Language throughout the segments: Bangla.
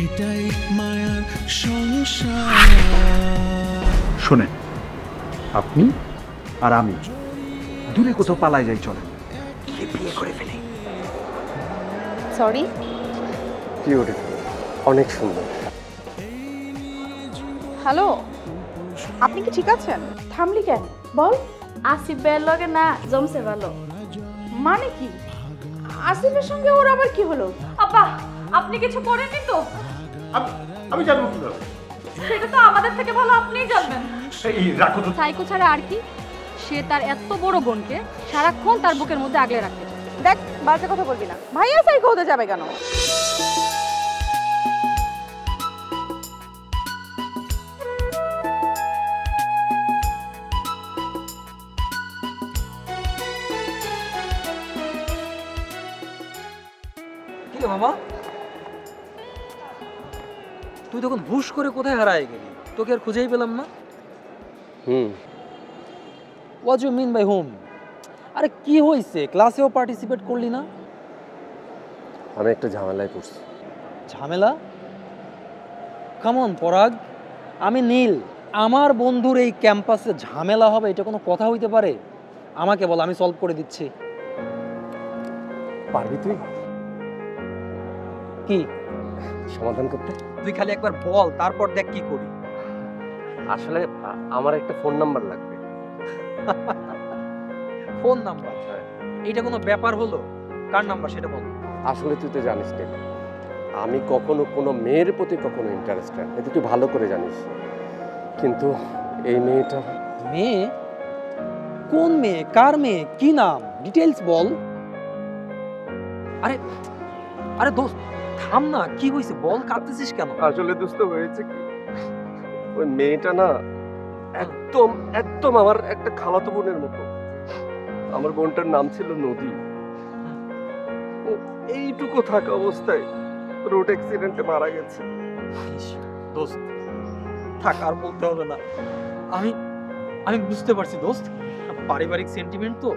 এটাই মায়ার সংসার। শোনেন, আপনি আর আমি দূরে কোথাও পালাই যাই, চলেন বিয়ে করে ফেলি। সরি। বিউটিফুল, অনেক সুন্দর। হ্যালো, আপনি কি ঠিক আছেন? থামলি কেন বল। আসিফ ভাইয়ের লগে না জমছে ভালো। মানে কি? আসিফের সঙ্গে ওর আবার কি হলো? আব্বা, আপনি কিছু করেননি তো? আমি জানবো কিভাবে? সেটা তো আমাদের থেকে ভালো আপনিই জানবেন। এই রাখো তো। সাইকো ছাড়া আর কি? সে তার এত বড় বোনকে সারাক্ষণ তার বুকের মধ্যে আগলে রাখতে চায়। দেখ, বাজে কথা বলবি না। ভাইয়া সাইকো হতে যাবে কেন? কি রে মামা, তুই তখন হুশ করে কোথায় হারায় গেলি? তোকে আর খুঁজেই পেলাম না। What you mean by home? আরে কি হয়েছে? ক্লাসেও পার্টিসিপেট করলি না? আমি একটা ঝামেলায় পড়ছি। ঝামেলা? কামন পরাগ, আমি নীল। আমার বন্ধুর এই ক্যাম্পাসে ঝামেলা হবে এটা কোনো কথা হইতে পারে? আমাকে বল, আমি সলভ করে দিচ্ছি। পারবি তুই কি সমাধান করতে? তুই খালি একবার বল, তারপর দেখ কি করি। আসলে আমার একটা ফোন নাম্বার লাগবে। Phone number? এইটা কোনো ব্যাপার হলো? কার নাম্বার সেটা বল। আসলে তুই তো জানিস না, আমি কখনো কোনো মেয়ের প্রতি কখনো ইন্টারেস্টেড, এটা তুই ভালো করে জানিস। কিন্তু এই মেয়েটা। মেয়ে? কোন মেয়ে? কার মেয়ে? কি নাম? ডিটেইলস বল। আরে আরে দোস্ত থাম না, কি হয়েছে বল, কাঁদতেছিস কেন? আসলে দুস্থ হয়েছে কি, ওই মেয়েটা না একদম একদম আমার একটা খালাতো বোনের মতো। আমার বোনটার নাম ছিল নদী। ও এইটুকু থাকা অবস্থায় রোড অ্যাক্সিডেন্টে মারা গেছে। দোস্ত থাক, আর বলতে হবে না। আমি আমি বুঝতে পারছি দোস্ত, পারিবারিক সেন্টিমেন্ট তো।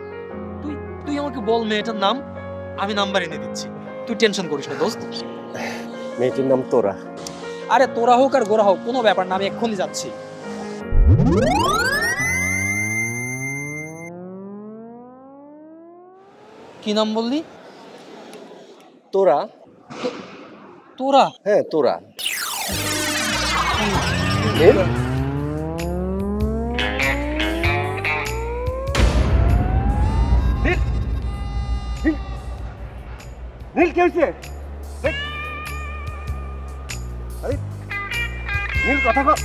তুই তুই আমাকে বল মেয়েটার নাম, আমি নাম্বার এনে দিচ্ছি। তুই টেনশন করিস না দোস্ত। মেয়েটির নাম তোরা। আরে তোরা হোক আর গোরা হোক কোনো ব্যাপার না, আমি এক্ষুনি যাচ্ছি। কি নাম বললি? তোরা? তোরা? হ্যাঁ তোরা। নীল কি হয়েছে? নীল কথা কর।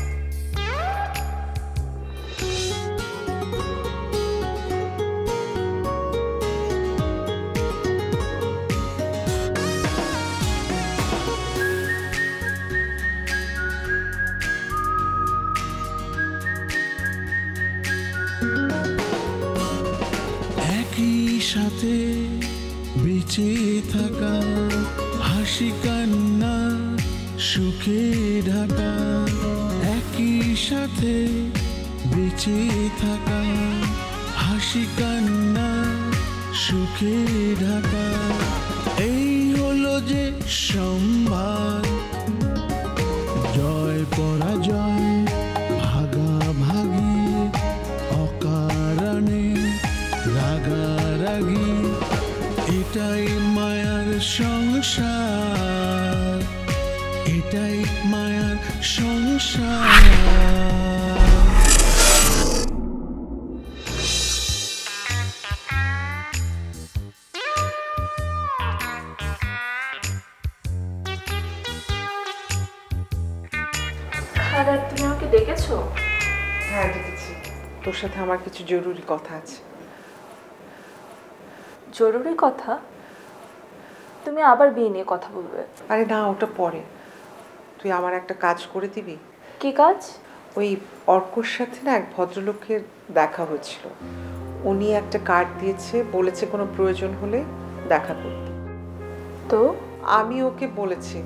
একই সাথে বেঁচে থাকা, হাসি কান্না সুখে ঢাকা। একই সাথে বেঁচে থাকা, হাসি কান্না সুখে ঢাকা। এই হলো যে সম্ভার, জয় পরাজয় ভাগাভাগি, অকারণে রাগারাগি। এটাই মায়ার সংসার, এটাই মায়ার সংসার। খালা, তুমি আমাকে ডেকেছো? হ্যাঁ দেখেছি, তোর সাথে আমার কিছু জরুরি কথা আছে। জরুরি কথা? তুমি আবার বিয়ে নিয়ে কথা বলবে? আরে না, ওটা পরে। তুই আমার একটা কাজ করে দিবি? কি কাজ? ওই অর্কর সাথে না এক ভদ্রলোকের দেখা হয়েছিল, উনি একটা কার্ড দিয়েছে, বলেছে কোনো প্রয়োজন হলে দেখা করতে। তো আমি ওকে বলেছি,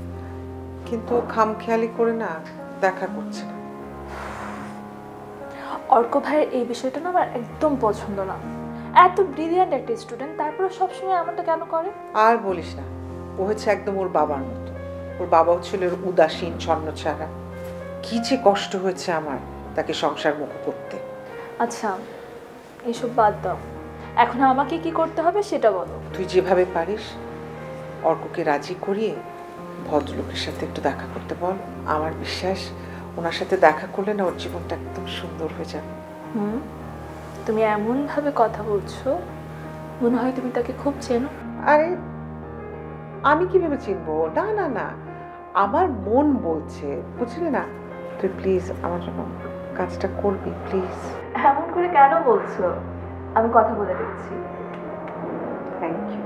কিন্তু ও খামখেয়ালি করে না দেখা করছে না। অর্ক ভাইয়ের এই বিষয়টা না আমার একদম পছন্দ না। এত ব্রিলিয়ান্ট একটা স্টুডেন্ট, তারপরে সবসময় এমনটা কেন করে? আর বলিস না, ও হচ্ছে একদম ওর বাবার মতো। ওর বাবাও ছিল উদাসীন ছন্নছাড়া। কি যে কষ্ট হয়েছে আমার তাকে সংসার মুখ করতে। আচ্ছা এসব বাদ দাও, এখন আমাকে কি করতে হবে সেটা বলো। তুই যেভাবে পারিস অর্ককে রাজি করিয়ে ভদ্রলোকের সাথে একটু দেখা করতে বল। আমার বিশ্বাস ওনার সাথে দেখা করলে না ওর জীবনটা একদম সুন্দর হয়ে যাবে। তুমি এমন ভাবে কথা বলছো মনে হয় তুমি তাকে খুব চেনো। আরে আমি কিভাবে চিনবো? না না না, আমার মন বলছে, বুঝলি না? তুই প্লিজ আমার জন্য কাজটা করবি প্লিজ। এমন করে কেন বলছো? আমি কথা বলে দিচ্ছি। Thank you.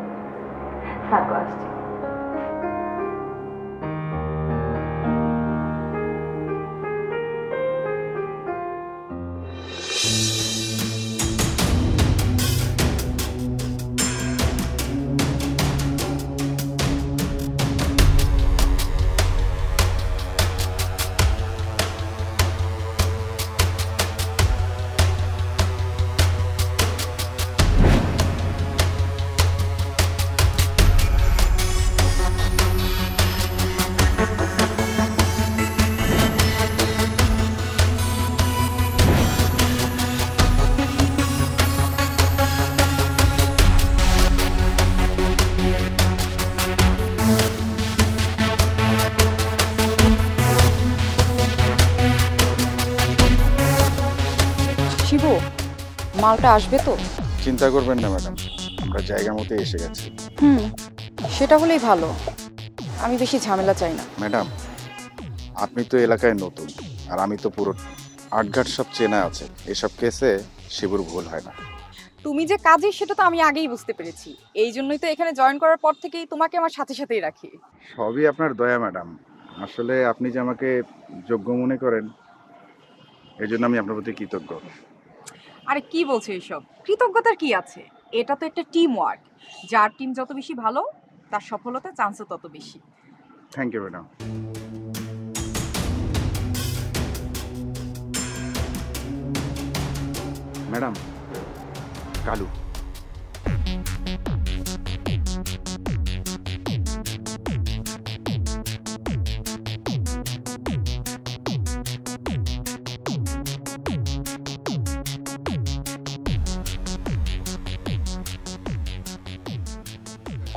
থাকো, আসছি। শিবু, মালটা আসবে তো? চিন্তা করবেন না ম্যাডাম, আমরা জায়গা মতো এসে গেছি। সেটা হলেই ভালো, আমি বেশি ঝামেলা চাই না। ম্যাডাম আপনি তো এলাকায় নতুন, আর আমি তো পুরো আটঘাট সব চেনা আছে। এসব কেসে শিবুর ভুল হয় না। তুমি যে কাজে সেটা তো আমি আগেই বুঝতে পেরেছি, এই জন্যই তো এখানে জয়েন করার পর থেকেই তোমাকে আমার সাথে সাথেই রাখি। সবই আপনার দয়া ম্যাডাম, আসলে আপনি যে আমাকে যোগ্য মনে করেন এই জন্য আমি আপনার প্রতি কৃতজ্ঞ। আরে কি বলছো এইসব? কৃতজ্ঞতার কি আছে? এটা তো একটা টিম ওয়ার্ক, যার টিম যত বেশি ভালো তার সফলতার চান্সও তত বেশি। Thank you madam. Madam Kalu.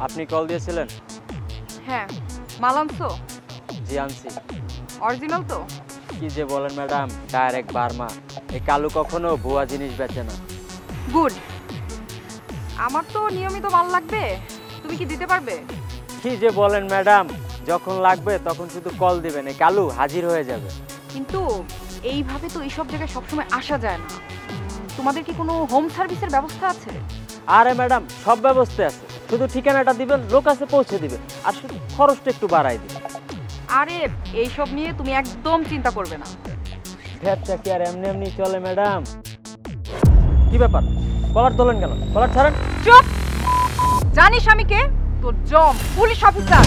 আপনি কল দিয়েছিলেন? হ্যাঁ, মাল আনছো? জি আনছি। অরিজিনাল তো? কি যে বলেন ম্যাডাম, ডাইরেক্ট বার্মা। এই কালু কখনো ভুয়া জিনিস বেচে না। গুড। আমার তো নিয়মিত মাল লাগবে, তুমি কি দিতে পারবে? কি যে বলেন ম্যাডাম, যখন লাগবে তখন শুধু কল দিবেন, এই কালু হাজির হয়ে যাবে। কিন্তু এইভাবে তো এইসব জায়গায় সবসময় আসা যায় না। তোমাদের কি কোনো হোম সার্ভিসের ব্যবস্থা আছে? আরে ম্যাডাম সব ব্যবস্থা আছে, শুধু ঠিকানাটা দিবেন, লোক আছে পৌঁছে দিবে, আর শুধু খরচটা একটু বাড়াই দিবে। আরে এইসব নিয়ে তুমি একদম চিন্তা করবে না। ব্যবসা কি আর এমনি এমনি চলে ম্যাডাম? কি ব্যাপার, কলার তোলেন কেন? কলার ছাড়েন। চুপ! জানিস আমি কে? তোর জম, পুলিশ অফিসার।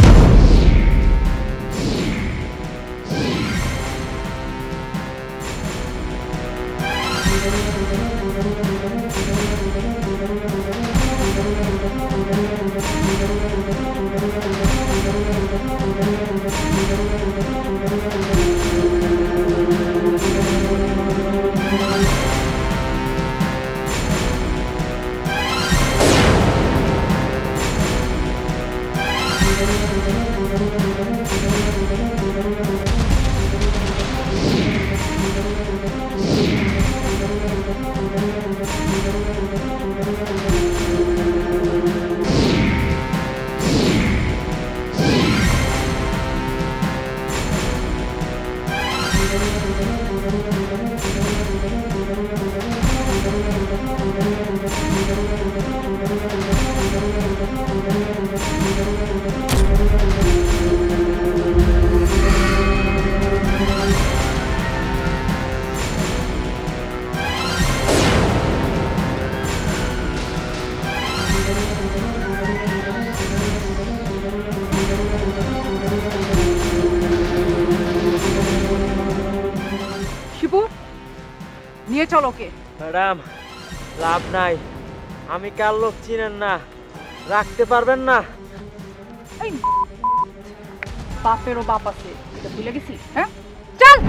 শিবু, নিয়ে চলো ওকে। ম্যাডাম লাভ নাই, আমি কার লোক চিনেন না, রাখতে পারবেন না। বাপেরও বাপ আছে, এটা ভুলে গেছি? হ্যাঁ, চল।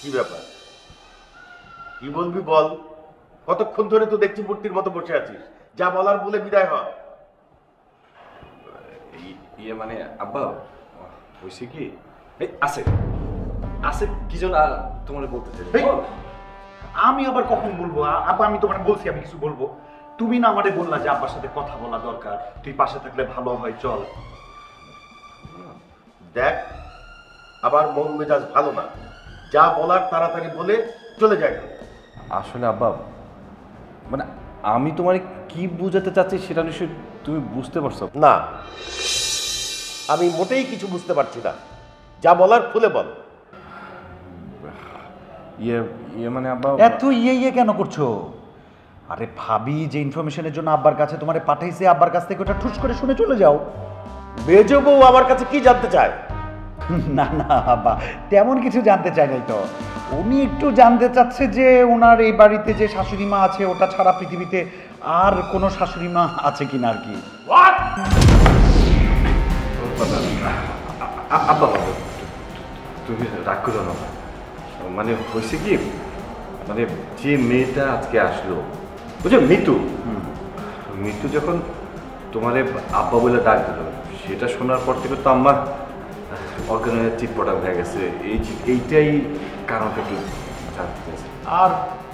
কি ব্যাপার, কি বলবি বল? কতক্ষণ ধরে তো দেখছি মূর্তির মতো বসে আছিস, যা বলার বলে বিদায় হ। ইয়ে মানে আব্বা হয়েছে কি, এই আছে আছে কি জন তোমার বলতে চাই। এই, আমি আবার কখন বলবো? আব্বা আমি তোমার বলছি আমি কিছু বলবো? তুমি না আমারে বললা যে আব্বার সাথে কথা বলা দরকার, তুই পাশে থাকলে ভালো হয়, চল। দেখ, আবার মন মেজাজ ভালো না, যা বলার তাড়াতাড়ি বলে চলে যায়। আসলে আব্বা মানে আমি তোমার কি বুঝাতে চাচ্ছি সেটা নিশ্চয় তুমি বুঝতে পারছো না। আমি মোটেই কিছু বুঝতে পারছি না, যা বলার খুলে বল। ইয়ে মানে আব্বা এত ইয়ে কেন করছো? আরে ভাবি যে ইনফরমেশনের জন্য আব্বার কাছে তোমারে পাঠাইছে, আব্বার কাছ থেকে ওটা ঠুস করে শুনে চলে যাও। মেজো বউ আমার কাছে কি জানতে চায়? না না আব্বা, তেমন কিছু জানতে চাই নাই তো। উনি একটু জানতে চাচ্ছে যে ওনার এই বাড়িতে যে শাশুড়ি মা আছে ওটা ছাড়া পৃথিবীতে আর কোনো শাশুড়ি মা আছে কিনা আর কি। আব্বা তুমি রাগ করো না, মানে হয়েছে কি, মানে যে মেয়েটা আজকে আসলো বুঝছো, মিতু যখন তোমারে আব্বা বলে ডাক দিল, সেটা শোনার পর থেকে তো আমার অজ্ঞানের চিটপটা হয়ে গেছে। এইটাই কারণটা একটু জানতে চাইছি। আর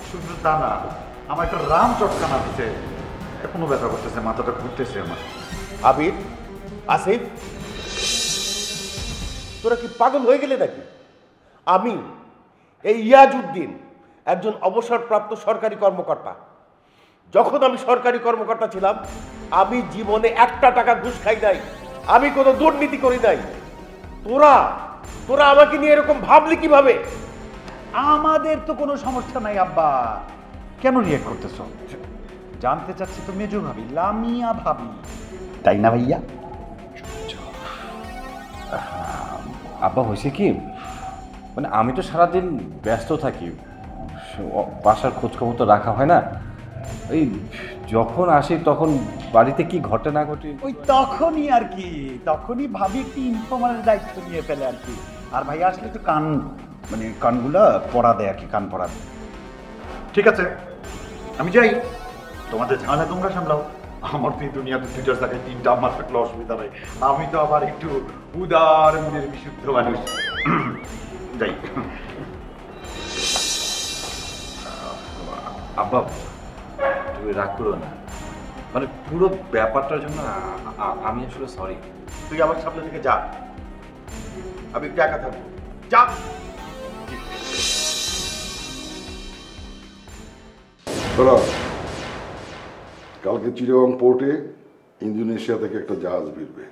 শুধু তা না, আমার একটা রাম চটকানা দিতে এখনো ব্যথা করতেছে, মাথাটা ঘুরতেছে আমার। আবির, আসিফ, তোরা কি পাগল হয়ে গেলে নাকি? আমি এই ইয়াজউদ্দিন একজন অবসরপ্রাপ্ত সরকারি কর্মকর্তা। যখন আমি সরকারি কর্মকর্তা ছিলাম, আমি জীবনে একটা টাকা ঘুষ খাই নাই, আমি কোনো দুর্নীতি করি নাই। তোরা তোরা আমাকে নিয়ে এরকম ভাবলি কিভাবে? আমাদের তো কোনো সমস্যা নাই আব্বা, কেন রিয়েক্ট করতেছো? জানতে চাচ্ছি তো মেজো ভাবি, লামিয়া ভাবি, তাই না ভাইয়া? আব্বা হয়েছে কি, মানে আমি তো সারাদিন ব্যস্ত থাকি, বাসার খোঁজখবর তো রাখা হয় না। এই যখন আসি তখন বাড়িতে কি ঘটে না ঘটে ওই তখনই আর কি, তখনই ভাবি একটি ইনফর্মালের দায়িত্ব নিয়ে ফেলে আর কি। আর ভাইয়া আসলে তো মানে কানগুলা পড়া দেয় আর কি, কান পড়া দেয়। ঠিক আছে, আমি যাই, তোমাদের ঝামেলা তোমরা সামলাও। আমার তো এই দুনিয়াতে দুইটার জায়গায় তিনটা আমার থাকলে অসুবিধা নাই। আমি তো আবার একটু উদার মনের বিশুদ্ধ মানুষ। যাই। আব্বা তুমি রাগ করো না, মানে পুরো ব্যাপারটার জন্য আমি আসলে সরি। তুই আমার সামনে থেকে যা, আমি একটু একা থাকবো, যা। কালকে চিটাগং পোর্টে ইন্দোনেশিয়া থেকে একটা জাহাজ ভিড়বে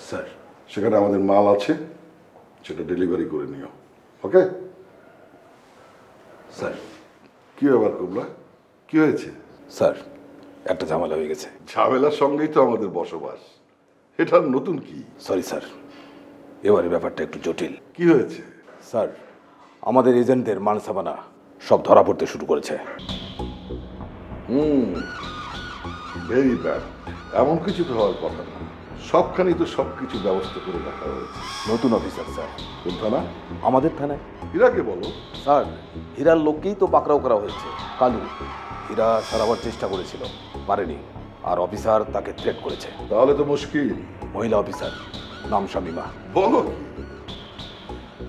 স্যার। সেখানে আমাদের মাল আছে, সেটা ডেলিভারি করে নিও। Okay sir. কি ব্যাপার কুমলা, কি হয়েছে? স্যার একটা ঝামেলা হয়ে গেছে। ঝামেলার সঙ্গেই তো আমাদের বসবাস, এটা নতুন কি? সরি স্যার, এবারে ব্যাপারটা একটু জটিল। কি হয়েছে? স্যার আমাদের এজেন্টদের মানসাবানা সব ধরা পড়তে শুরু করেছে। Very bad. এমন কিছু তো হওয়ার কথা না, সবখানি তো সব কিছু ব্যবস্থা করে রাখা হয়েছে। নতুন অফিসার স্যার। কোন থানা? আমাদের থানায়। হীরাকে বলো। স্যার হীরার লোককেই তো পাকড়াও করা হয়েছে। কালু হীরা সারাবার চেষ্টা করেছিল, পারেনি, আর অফিসার তাকে থ্রেট করেছে। তাহলে তো মুশকিল। মহিলা অফিসার, নাম শামিমা। বলো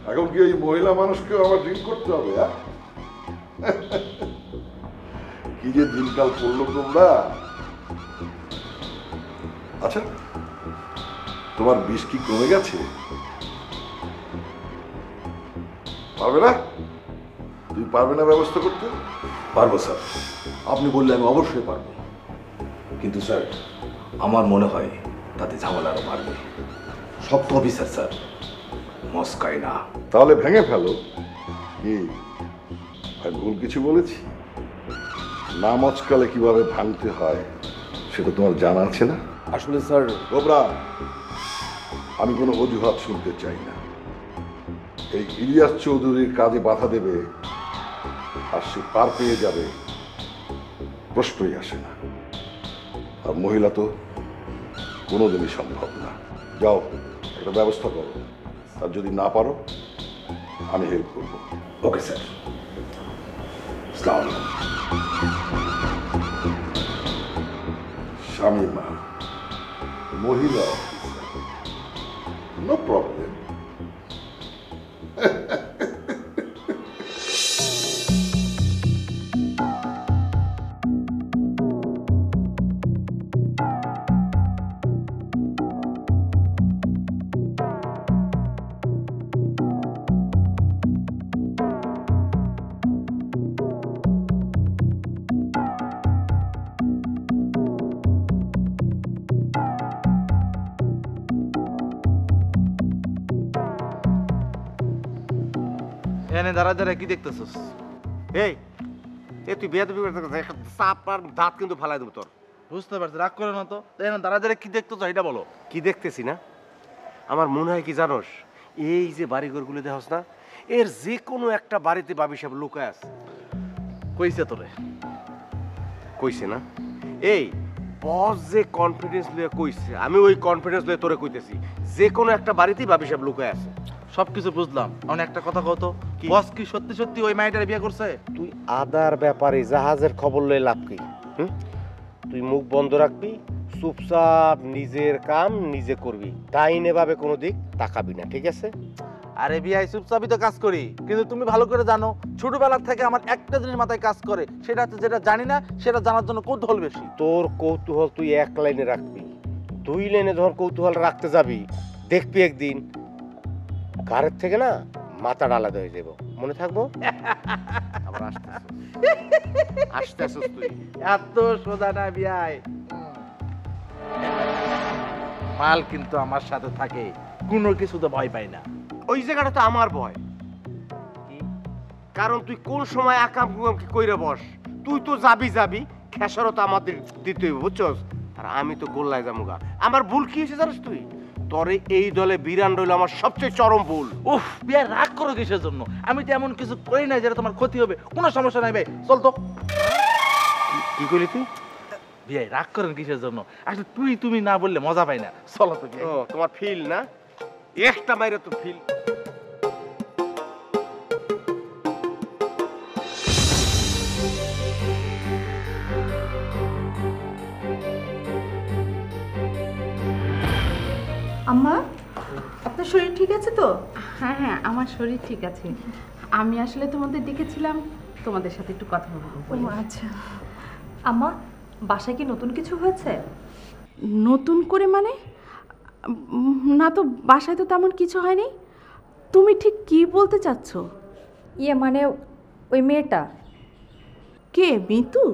এখন কি ওই মহিলা মানুষকেও আমার ড্রিঙ্ক করতে হবে? কি যে দিনকাল পড়লো তোমরা। আচ্ছা তোমার বিষ কি কমে গেছে? পারবে না? তুমি পারবে না ব্যবস্থা করতে? পারবো স্যার, আপনি বললে আমি অবশ্যই পারবো, কিন্তু স্যার আমার মনে হয় তাতে ঝামেলা আরো বাড়বে। শক্ত অফিসার স্যার, মস্কাই না। তাহলে ভেঙে ফেলো। কি আমি ভুল কিছু বলেছি? না মচকালে কিভাবে ভাঙতে হয় সেটা তোমার জানা আছে না? আসলে স্যার গোবরা, আমি কোনো অজুহাত শুনতে চাই না। এই ইলিয়াস চৌধুরীর কাজে বাধা দেবে আর সে পার পেয়ে যাবে, প্রশ্নই আসে না। আর মহিলা তো কোনোদিনই সম্ভব না। যাও, একটা ব্যবস্থা করো, আর যদি না পারো আমি হেল্প করবো। Okay sir. আসসালামু আলাইকুম। শামিমা মহিলা অফিসার, নো প্রবলেম। এনে দাঁড়া দাঁড়া কি দেখতেছস? এই তুই বেয়াদবি করতে একটা চাপ আর দাঁত কিন্তু ফালাই দেবো তোর। বুঝতে পারছি, রাগ করে না তো। এনে দাঁড়া দাঁড়া কি দেখতেছ এটা বলো। কি দেখতেছি না, আমার মনে হয় কি জানোস, এই যে বাড়িঘরগুলো দেখোস না, এর যে কোনো একটা বাড়িতে বাবি সাহেব লুকায় আছে। কইছে তোরে? কইছে না? এই বস যে কনফিডেন্স লয়ে কইছে, আমি ওই কনফিডেন্স লয়ে তোরে কইতেছি, যে কোনো একটা বাড়িতেই বাবি সাহেব লুকায় আছে। সবকিছু বুঝলাম, এখন একটা কথা কত, বস কি সত্যি সত্যি ওই মাইটারে বিয়ে করছে? তুই আদার ব্যাপারে জাহাজের খবর লয়ে লাভ কি? তুই মুখ বন্ধ রাখবি, চুপচাপ নিজের কাম নিজে করবি, ডাইনে ভাবে কোনো দিক তাকাবি না, ঠিক আছে? আরে বিয়াই চুপচাপই তো কাজ করি, কিন্তু তুমি ভালো করে জানো ছোটবেলা থেকে আমার একটা জিনিস মাথায় কাজ করে, সেটা হচ্ছে যেটা জানি না সেটা জানার জন্য কৌতূহল বেশি। তোর কৌতূহল তুই এক লাইনে রাখবি, দুই লাইনে ধর কৌতূহল রাখতে যাবি, দেখবি একদিন ঘরের থেকে না মাথাটা আলাদা হয়ে যাবো, মনে থাকবো? আবার আসতেছিস তুই, এত সোজা না বিয়াই। মাল কিন্তু আমার সাথে থাকে, কোনো কিছু তো ভয় পাই না। ওই জায়গাটা তো আমার ভয়, কারণ তুই কোন সময় আকাম কুকাম কি কইরে বস, তুই তো যাবি খেসারও তো আমাদের দিতে হইব, বুঝছস? আর আমি তো গোল্লায় যামুগা। আমার ভুল কি হয়েছে জানিস তুই? তরে এই দলে বিরান রইল আমার সবচেয়ে চরম ভুল। উফ বিয়া, রাগ করো কিসের জন্য? আমি তো এমন কিছু করি না যেটা তোমার ক্ষতি হবে, কোনো সমস্যা নাই ভাই, চল তো। কি কইলি তুই? বিয়া রাগ করেন কিসের জন্য? আসলে তুমি না বললে মজা পাই না, চলো তো। ও তোমার ফিল না, একটা মাইরে তো ফিল। আম্মা, আপনার শরীর ঠিক আছে তো? হ্যাঁ হ্যাঁ, আমার শরীর ঠিক আছে। আমি আসলে তোমাদের ডেকেছিলাম তোমাদের সাথে একটু কথা বলবো বলে। আচ্ছা আম্মা, বাসায় কি নতুন কিছু হয়েছে? নতুন করে মানে? না তো, বাসায় তো তেমন কিছু হয়নি। তুমি ঠিক কি বলতে চাচ্ছ? মানে ওই মেয়েটা। কে, মিতু?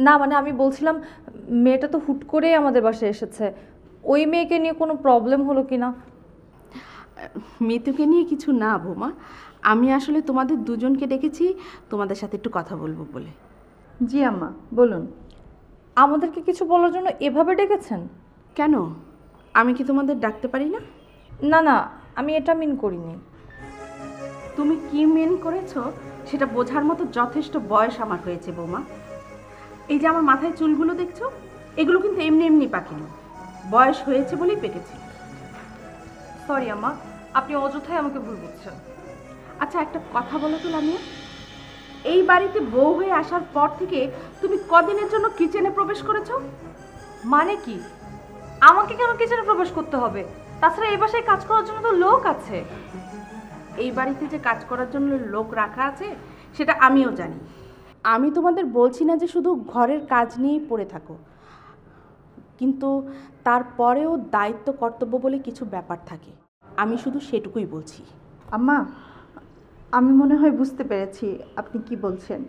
না মানে আমি বলছিলাম মেয়েটা তো হুট করে আমাদের বাসায় এসেছে, ওই মেয়েকে নিয়ে কোনো প্রবলেম হলো কি না? মিতুকে নিয়ে কিছু না বৌমা, আমি আসলে তোমাদের দুজনকে ডেকেছি তোমাদের সাথে একটু কথা বলবো বলে। জি আম্মা বলুন। আমাদেরকে কিছু বলার জন্য এভাবে ডেকেছেন? কেন, আমি কি তোমাদের ডাকতে পারি না? না না, আমি এটা মিন করিনি। তুমি কি মিন করেছো সেটা বোঝার মতো যথেষ্ট বয়স আমার হয়েছে বৌমা। এই যে আমার মাথায় চুলগুলো দেখছো, এগুলো কিন্তু এমনি এমনি পাকেনি, বয়স হয়েছে বলেই পেকেছে। সরি আম্মা, আপনি অযথাই আমাকে ভুল বুঝছেন। আচ্ছা একটা কথা বলো তো লামিয়া, এই বাড়িতে বউ হয়ে আসার পর থেকে তুমি কদিনের জন্য কিচেনে প্রবেশ করেছো? মানে কি? আমাকে কেন কিচেনে প্রবেশ করতে হবে? তাছাড়া এই বাসায় কাজ করার জন্য তো লোক আছে। এই বাড়িতে যে কাজ করার জন্য লোক রাখা আছে সেটা আমিও জানি। আমি তোমাদের বলছি না যে শুধু ঘরের কাজ নিয়েই পড়ে থাকো, কিন্তু তারপরেও দায়িত্ব কর্তব্য বলে কিছু ব্যাপার থাকে, আমি শুধু সেটুকুই বলছি। আম্মা, আমি মনে হয় বুঝতে পেরেছি আপনি কি বলছেন।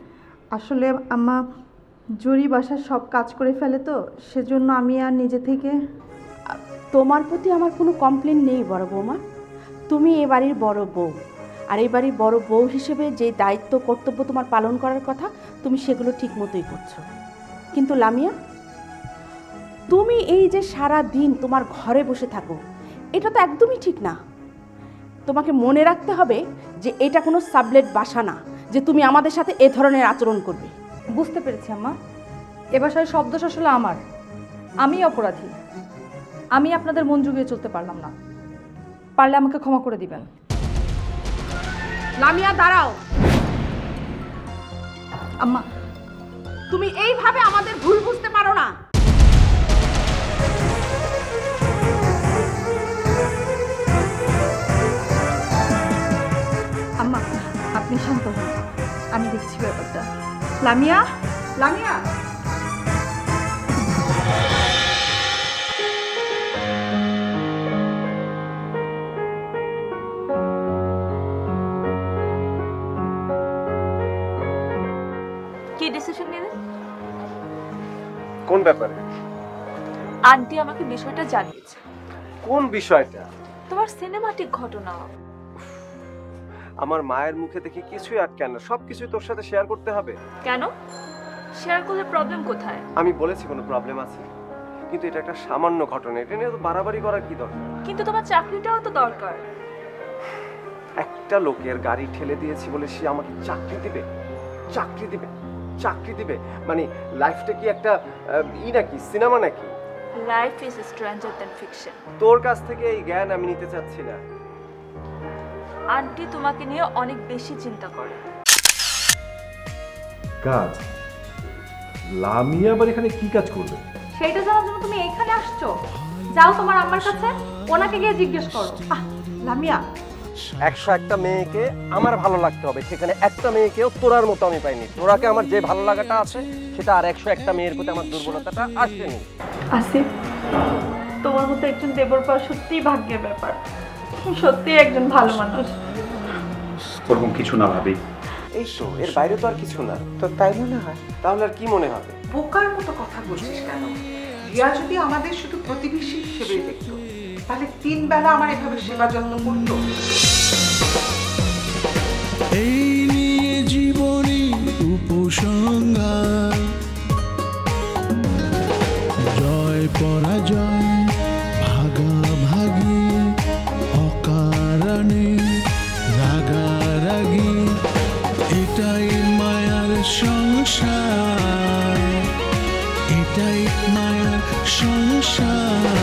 আসলে আম্মা, জুরি বাসার সব কাজ করে ফেলে তো, সেজন্য আমি আর নিজে থেকে। তোমার প্রতি আমার কোনো কমপ্লেন নেই বড় বৌমা, তুমি এ বাড়ির বড় বউ, আর এই বাড়ির বড় বউ হিসেবে যে দায়িত্ব কর্তব্য তোমার পালন করার কথা তুমি সেগুলো ঠিক মতোই করছো। কিন্তু লামিয়া, তুমি এই যে সারা দিন তোমার ঘরে বসে থাকো, এটা তো একদমই ঠিক না। তোমাকে মনে রাখতে হবে যে এটা কোনো সাবলেট বাসা না যে তুমি আমাদের সাথে এ ধরনের আচরণ করবে। বুঝতে পেরেছি আম্মা, এ বাসায় সব দোষ আসলে আমার, আমি অপরাধী। আমি আপনাদের মন জুগিয়ে চলতে পারলাম না, পারলে আমাকে ক্ষমা করে দিবেন। লামিয়া দাঁড়াও। আম্মা, তুমি এইভাবে আমাদের ভুল বুঝতে পারো না। আম্মা আপনি শান্ত হন, আমি দেখছি ব্যাপারটা। লামিয়া, লামিয়া। কি ডিসিশন নেবেন? কোন ব্যাপারে? আন্টি আমাকে বিষয়টা জানিয়েছে। কোন বিষয়টা? তোমার সিনেমাটিক ঘটনা। আমার মায়ের মুখে দেখি কিছুই আটকায় না, সবকিছু তোর সাথে শেয়ার করতে হবে। কেন? শেয়ার করলে প্রবলেম কোথায়? আমি বলেছি কোনো প্রবলেম আছে, কিন্তু এটা একটা সামান্য ঘটনা, এটা নিয়ে তো বাড়াবাড়ি করার কি দরকার? কিন্তু তোমার চাকরিটাও তো দরকার। একটা লোকের গাড়ি ঠেলে দিয়েছি বলে সে আমাকে চাকরি দিবে? চাকরি দিবে? চাকরি দিবে মানে লাইফটা কি একটা নাকি সিনেমা নাকি? Life is stranger than fiction. তোর কাছ থেকে এই জ্ঞান আমি নিতে চাচ্ছি না। আন্টি তোমাকে নিয়ে অনেক বেশি চিন্তা করে। কাজ? লামিয়া আবার এখানে কি কাজ করবে? সেইটা জানার জন্য তুমি এইখানে আসছো? যাও তোমার আম্মার কাছে, ওনাকে গিয়ে জিজ্ঞেস করো। লামিয়া, 101টা মেয়েকে আমার ভালো লাগতে হবে, সেখানে একটা মেয়েকেও তোরার মতো আমি পাইনি। তোরাকে আমার যে ভালো লাগাটা আছে সেটা আর 101টা মেয়ের প্রতি আমার দুর্বলতাটা আসেনি। আসিফ, তোমার মতো একজন দেবর পাওয়া সত্যিই ভাগ্যের ব্যাপার। সত্যি একজন ভালো মানুষ। ওরকম কিছু না ভাবি। এই তো, এর বাইরে তো আর কিছু না। তো তাই মনে হয়? তাহলে আর কি মনে হবে? বোকার মতো কথা বলছিস কেন? রিয়া যদি আমাদের শুধু প্রতিবেশী হিসেবেই দেখতো, তাহলে 3 বেলা আমার এভাবে সেবা যত্ন করতো। এই নিয়ে জীবনী উপসংহার, জয় পরাজয় ভাগাভাগি, অকারণে রাগারাগি, এটাই মায়ার সংসার, এটাই মায়ার সংসার।